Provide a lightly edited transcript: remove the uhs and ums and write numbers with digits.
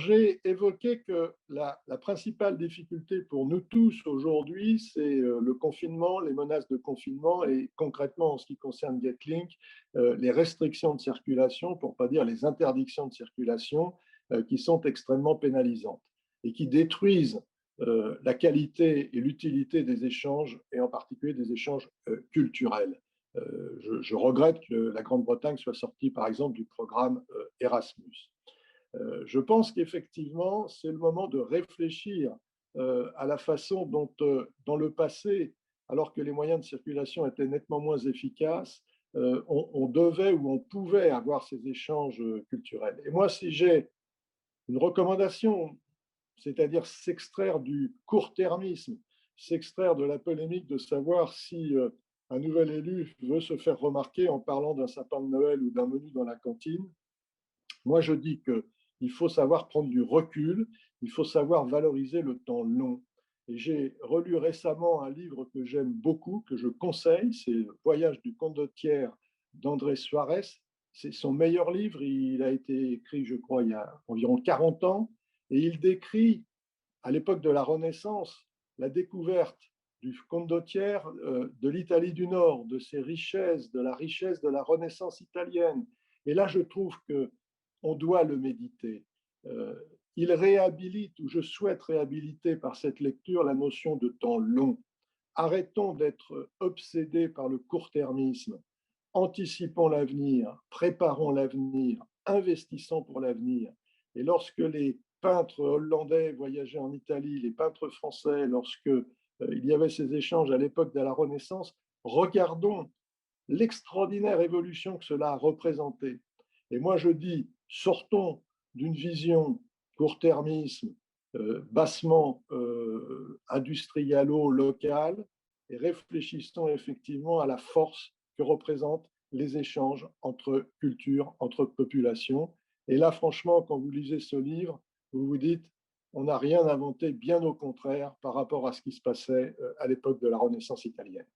j'ai évoqué que la principale difficulté pour nous tous aujourd'hui, c'est le confinement, les menaces de confinement et concrètement en ce qui concerne Getlink, les restrictions de circulation, pour ne pas dire les interdictions de circulation, qui sont extrêmement pénalisantes et qui détruisent la qualité et l'utilité des échanges, et en particulier des échanges culturels. Je regrette que la Grande-Bretagne soit sortie, par exemple, du programme Erasmus. Je pense qu'effectivement, c'est le moment de réfléchir à la façon dont, dans le passé, alors que les moyens de circulation étaient nettement moins efficaces, on devait ou on pouvait avoir ces échanges culturels. Et moi, si j'ai une recommandation, c'est-à-dire s'extraire du court-termisme, s'extraire de la polémique de savoir si un nouvel élu veut se faire remarquer en parlant d'un sapin de Noël ou d'un menu dans la cantine, moi je dis qu'il faut savoir prendre du recul, il faut savoir valoriser le temps long. Et j'ai relu récemment un livre que j'aime beaucoup, que je conseille, c'est Voyage du condottiere d'Andrés Suárez. C'est son meilleur livre, il a été écrit, je crois, il y a environ 40 ans, et il décrit, à l'époque de la Renaissance, la découverte du condottiere de l'Italie du Nord, de ses richesses, de la richesse de la Renaissance italienne. Et là, je trouve qu'on doit le méditer. Il réhabilite, ou je souhaite réhabiliter par cette lecture, la notion de temps long. Arrêtons d'être obsédés par le court-termisme. Anticipons l'avenir, préparons l'avenir, investissons pour l'avenir. Et lorsque les peintres hollandais voyageaient en Italie, les peintres français, lorsque il y avait ces échanges à l'époque de la Renaissance, regardons l'extraordinaire évolution que cela a représenté. Et moi, je dis, sortons d'une vision court-termisme, bassement industrialo-locale, et réfléchissons effectivement à la force que représentent les échanges entre cultures, entre populations. Et là, franchement, quand vous lisez ce livre, vous vous dites, on n'a rien inventé, bien au contraire, par rapport à ce qui se passait à l'époque de la Renaissance italienne.